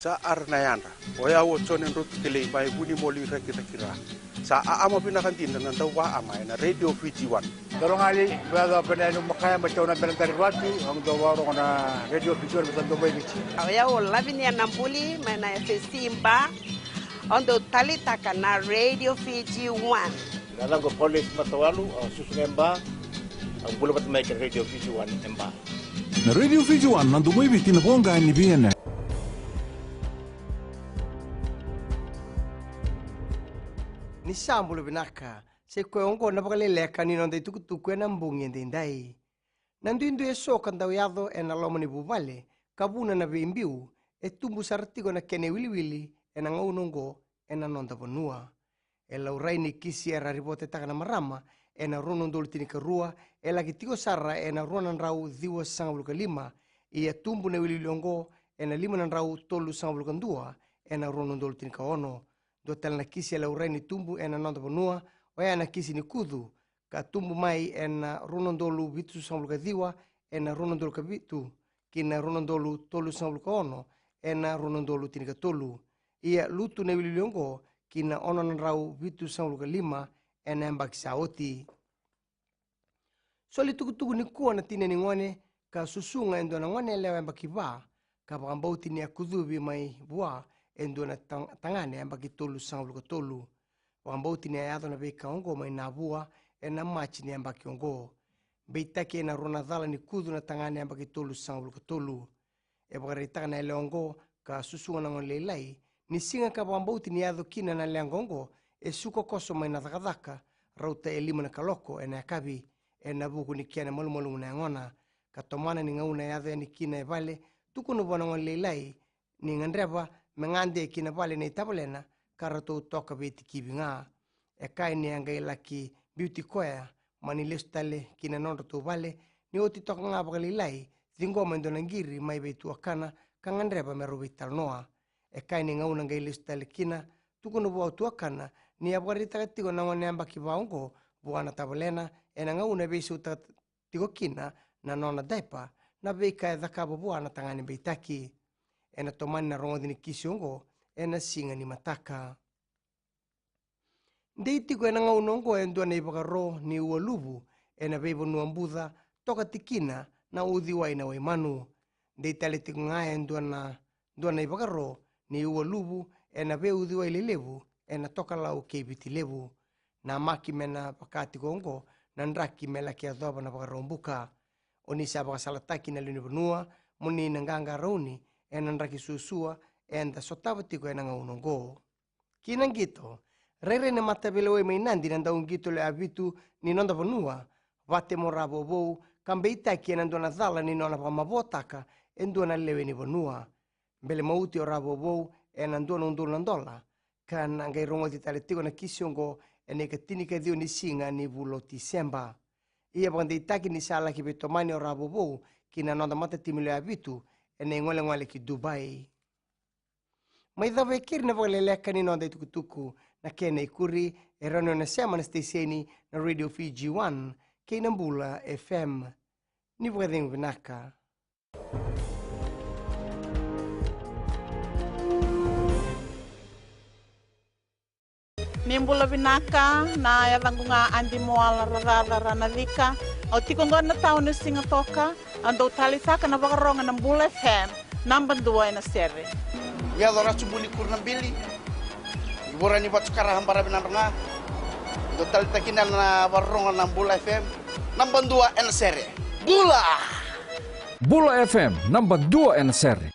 Sa arnayanda, oya wo chonen rut kile bai buni moli rakira. Sa ama pinakantin na nandawa ama na Radio Fiji 1. Kalau ngali baga penenu makaya macam na belang tarwati ang dawaro na Radio Fiji 1 betul dobai bici. Oya wo labini anambuli mana fesimba ondo talita kana Radio Fiji 1. Dalam ko polis matawalu susungemba ang bula bat make Radio Fiji 1 emba. Na Radio Fiji 1 nandumoy bitin bonga ni biene. Ni sambulu binaka se ko ongo na bakaleleka ni nonde tukutuku na mbungi ndai nanduindu eso kanda yado en alomani bubale kabuna na bimbiu e tumbu sartigo na kene wili en ngaunongo en nonda bonua e lauraini kisi era ribote takana marama en rono ndoltini karua e lagi tigo sarra en ronan rau diwa sangabulu kalima e tumbu na wili longo en lima nan rau tolu sangabulu kandua en rono ndoltini kaono do tel na kisi la ureni tumbu ena nonda bonua o na kisi ni kudu ka tumbu mai ena ronondolu bitu sambulu kadiwa ena ronondolu kabitu kina ronondolu tolu sambulu kaono ena ronondolu tinika tolu ia lutu ne wililiongo kina onon rau bitu sambulu kalima ena mbaki saoti soli tukutuku ni kuwa na tine ni ngone ka susunga endo na ngone lewa mbaki ba ka bakambauti ni akudubi mai bua endo na tangane ambaki tolu sangulu tolu wambauti ni ayado na beka ongo mai na bua ena machi ni ambaki ongo beitaki na rona dhala ni kudu na tangane ambaki tolu sangulu tolu e bakarita na leongo ka susunga na ngole lai ni singa ka wambauti ni ayado kina na leongo e suko koso mai na takadaka rauta e lima na kaloko ena kabi ena buku ni kiana malu na ngona katomana ni ngauna ayado ni kina e vale tukunu bona ngole lai ni ngandreba mengande kina vale nei tabalena karato toka beti kibinga e kai ni angai laki beauty koya mani lestale kina nondo to vale ni oti toka nga bagalilai zingo mendo ngiri mai betu akana kangandreba meru vital noa e kai ni ngauna ngai lestale kina tukuno bo tu akana ni abarita katigo na ngone amba kibaongo buana tabalena e na ngauna besu tigo kina na nona daipa na beika zakabo buana tangani beitaki ena tomani na rongo dini kisiongo ena singa ni mataka. Ndeiti ko ena ngaunongo endua na ibakaro ni ualubu ena bebo nuambudha toka tikina na udhiwa ina waimanu. Ndeiti aletiku nga endua na ibakaro ni ualubu ena be udhiwa ilelevu ena toka lau keibiti levu. Na maki mena pakati kongo na nraki mela kia dhoba na bakaro mbuka. Onisa bakasalataki na lini benua muni nanganga rauni enan raki susua enda sotabatiko enanga unongo. Kinang gito, rere na matabelewe may nandi nandaung gito le abitu ni nonda bonua, vate morabo bou, kambeita ki enando na dhala ni nona pamabotaka, endo na lewe ni bonua. Bele mauti o rabo bou enando na undul nandola, kan angai rongo di taletiko na kisiongo ene katini ka dio ni singa ni bulo tisemba. Ia bandeitaki ni sala ki betomani o rabo bou, kina nonda mata timile abitu, ene ngole ki Dubai. Mai dhawe kiri na Vakeleka ni nonda tukutuku na kena ikuri e rano na sema na steseni na Radio Fiji 1 kei Nambula FM. Ni Vakeleka binaka. Nimbula binaka na yalangunga andi moala rarara na vika o tikongo na tao na singa toka ando talitaka na Vakaronga Nambula FM namba 2 na sere Ya dora subuni kurna bili ibora ni bat sekarang hambara binaranga do talitakina na Vakaronga Nambula FM namba 2 na sere Bula Bula FM namba 2 na sere